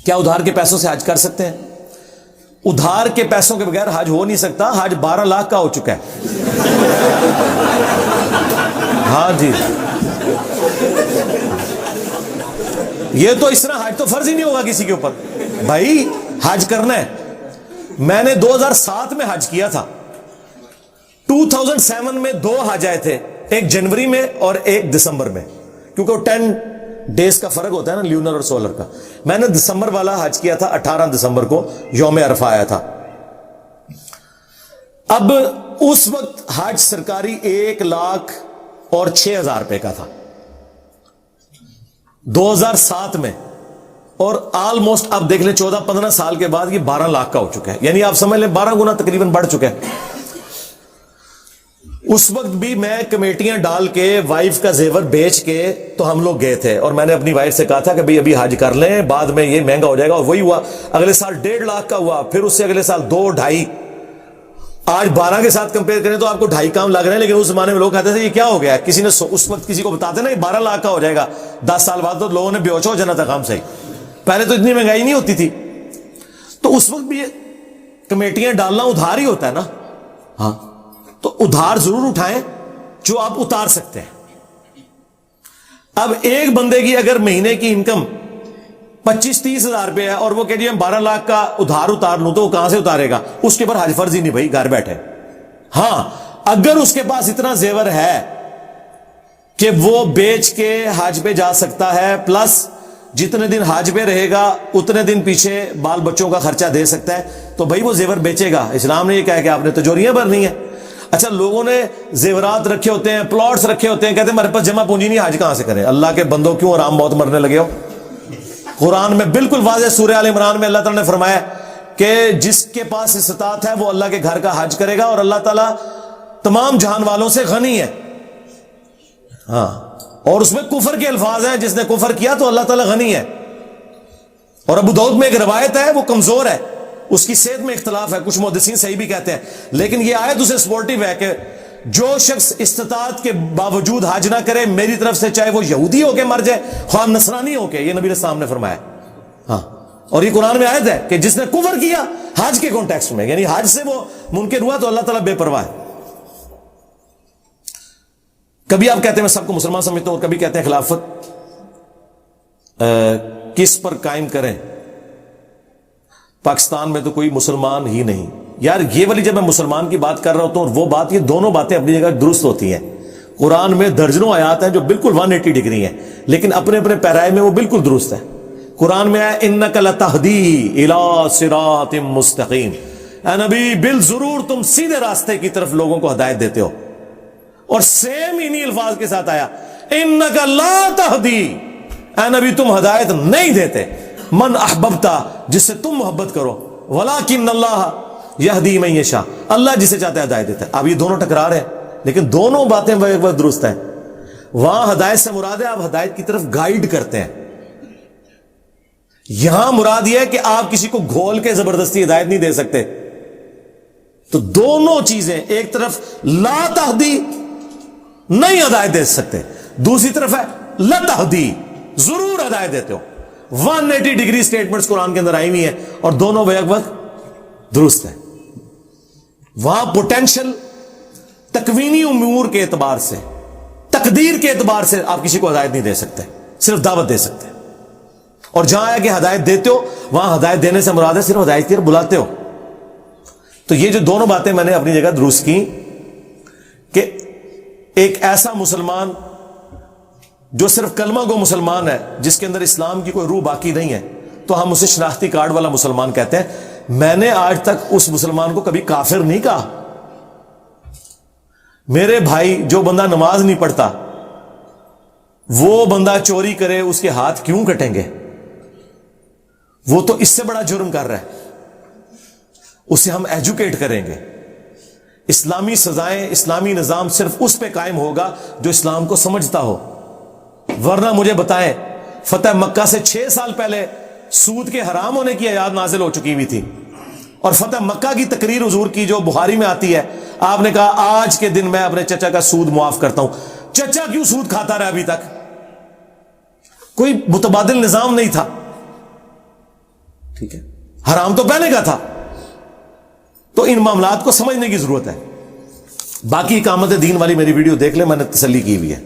کیا ادھار کے پیسوں سے حج کر سکتے ہیں؟ ادھار کے پیسوں کے بغیر حج ہو نہیں سکتا. حج 12 لاکھ کا ہو چکا ہے. ہاں جی, یہ تو اس طرح حج تو فرض ہی نہیں ہوگا کسی کے اوپر. بھائی حج کرنا ہے. میں نے 2007 میں حج کیا تھا. 2007 میں 2 حج آئے تھے, ایک جنوری میں اور ایک دسمبر میں, کیونکہ وہ 10 ڈیز کا فرق ہوتا ہے نا, لیونر اور سولر کا. میں نے دسمبر والا حج کیا تھا, 18 دسمبر کو یوم عرفہ آیا تھا. اب اس وقت حج سرکاری 1,06,000 روپے کا تھا 2007 میں, اور آلموسٹ اب دیکھ لیں 14-15 سال کے بعد یہ 12 لاکھ کا ہو چکا ہے. یعنی آپ سمجھ لیں 12 گنا تقریباً بڑھ چکا ہے. اس وقت بھی میں کمیٹیاں ڈال کے وائف کا زیور بیچ کے تو ہم لوگ گئے تھے, اور میں نے اپنی وائف سے کہا تھا کہ بھئی ابھی حج کر لیں, بعد میں یہ مہنگا ہو جائے گا. اور وہی ہوا. اگلے سال 1.5 لاکھ کا ہوا, پھر اس سے اگلے سال 2-2.5. آج 12 کے ساتھ کمپیئر کریں تو آپ کو 2.5 کام لگ رہے ہیں, لیکن اس زمانے میں لوگ کہتے تھے یہ کیا ہو گیا. کسی نے اس وقت کسی کو بتاتے نا 12 لاکھ کا ہو جائے گا, 10 سال بعد تو لوگوں نے بے ہوش ہو جانا تھا کام صحیح. پہلے تو اتنی مہنگائی نہیں ہوتی تھی. تو اس وقت بھی کمیٹیاں ڈالنا ادھار ہی ہوتا ہے نا. ہاں, تو ادھار ضرور اٹھائیں جو آپ اتار سکتے ہیں. اب ایک بندے کی اگر مہینے کی انکم 25-30 ہزار روپے ہے, اور وہ کہ جی ہم 12 لاکھ کا ادھار اتار لوں, تو وہ کہاں سے اتارے گا؟ اس کے اوپر حج فرض ہی نہیں بھائی, گھر بیٹھے. ہاں, اگر اس کے پاس اتنا زیور ہے کہ وہ بیچ کے حج پہ جا سکتا ہے, پلس جتنے دن حج پہ رہے گا اتنے دن پیچھے بال بچوں کا خرچہ دے سکتا ہے, تو بھائی وہ زیور بیچے گا. اسلام نے یہ کہا کہ آپ نے تجوریاں بھرنی ہے. اچھا, لوگوں نے زیورات رکھے ہوتے ہیں, پلاٹس رکھے ہوتے ہیں, کہتے ہیں ہمارے پاس جمع پونجی نہیں, حج کہاں سے کریں؟ اللہ کے بندوں کیوں آرام موت مرنے لگے ہو؟ قرآن میں بالکل واضح سورہ آل عمران میں اللہ تعالیٰ نے فرمایا کہ جس کے پاس استطاعت ہے وہ اللہ کے گھر کا حج کرے گا, اور اللہ تعالیٰ تمام جہان والوں سے غنی ہے. ہاں, اور اس میں کفر کے الفاظ ہیں, جس نے کفر کیا تو اللہ تعالیٰ غنی ہے. اور ابو داؤد میں ایک روایت ہے, وہ کمزور ہے, اس کی صحت میں اختلاف ہے, کچھ محدثین صحیح بھی کہتے ہیں, لیکن یہ آیت اسے سپورٹیو ہے کہ جو شخص استطاعت کے باوجود حج نہ کرے, میری طرف سے چاہے وہ یہودی ہو کے مر جائے, خواہ نصرانی ہو کے, یہ نبی علیہ السلام نے فرمایا. ہاں, اور یہ قرآن میں آیت ہے کہ جس نے کفر کیا حج کے کانٹیکسٹ میں, یعنی حج سے وہ منکر ہوا, تو اللہ تعالیٰ بے پرواہ ہے. کبھی آپ کہتے ہیں میں سب کو مسلمان سمجھتا ہوں, اور کبھی کہتے ہیں خلافت کس پر قائم کریں, پاکستان میں تو کوئی مسلمان ہی نہیں. یار یہ والی جب میں مسلمان کی بات کر رہا ہوتا ہوں, وہ بات, یہ دونوں باتیں اپنی جگہ درست ہوتی ہیں. قرآن میں درجنوں آیات ہیں جو بالکل 180 ڈگری ہیں, لیکن اپنے اپنے پیرائے میں وہ بالکل درست ہے. قرآن میں ہے انک لتہدی الی صراط مستقیم, اے نبی بال ضرور تم سیدھے راستے کی طرف لوگوں کو ہدایت دیتے ہو. اور سیم انہی الفاظ کے ساتھ آیا انک لا تہدی, اے نبی تم ہدایت نہیں دیتے, من احببتا, جس سے تم محبت کرو, ولکن اللہ یہدی من یشاء, اللہ جسے چاہتا ہے ہدایت دیتا ہے. اب یہ دونوں ٹکرا رہے ہیں, لیکن دونوں باتیں ایک وقت درست ہیں. وہاں ہدایت سے مراد ہے آپ ہدایت کی طرف گائیڈ کرتے ہیں, یہاں مراد یہ ہے کہ آپ کسی کو گھول کے زبردستی ہدایت نہیں دے سکتے. تو دونوں چیزیں, ایک طرف لا تہدی, نہیں ہدایت دے سکتے, دوسری طرف ہے لتہدی, ضرور ہدایت دیتے ہو. 180 ڈگری سٹیٹمنٹس قرآن کے اندر آئی ہوئی ہیں, اور دونوں بیک وقت درست ہیں. وہاں پوٹینشل تکوینی امور کے اعتبار سے, تقدیر کے اعتبار سے آپ کسی کو ہدایت نہیں دے سکتے, صرف دعوت دے سکتے. اور جہاں ہے کہ ہدایت دیتے ہو, وہاں ہدایت دینے سے مراد ہے صرف ہدایت کی طرف بلاتے ہو. تو یہ جو دونوں باتیں میں نے اپنی جگہ درست کی, کہ ایک ایسا مسلمان جو صرف کلمہ گو مسلمان ہے, جس کے اندر اسلام کی کوئی روح باقی نہیں ہے, تو ہم اسے شناختی کارڈ والا مسلمان کہتے ہیں. میں نے آج تک اس مسلمان کو کبھی کافر نہیں کہا. میرے بھائی, جو بندہ نماز نہیں پڑھتا, وہ بندہ چوری کرے, اس کے ہاتھ کیوں کٹیں گے؟ وہ تو اس سے بڑا جرم کر رہا ہے. اسے ہم ایجوکیٹ کریں گے. اسلامی سزائیں, اسلامی نظام صرف اس پہ قائم ہوگا جو اسلام کو سمجھتا ہو. ورنہ مجھے بتائیں, فتح مکہ سے 6 سال پہلے سود کے حرام ہونے کی آیات نازل ہو چکی ہوئی تھی, اور فتح مکہ کی تقریر حضور کی جو بخاری میں آتی ہے, آپ نے کہا آج کے دن میں اپنے چچا کا سود معاف کرتا ہوں. چچا کیوں سود کھاتا رہا ابھی تک؟ کوئی متبادل نظام نہیں تھا. ٹھیک ہے, حرام تو پہلے کا تھا. تو ان معاملات کو سمجھنے کی ضرورت ہے. باقی اقامت دین والی میری ویڈیو دیکھ لیں, میں نے تسلی کی ہوئی ہے.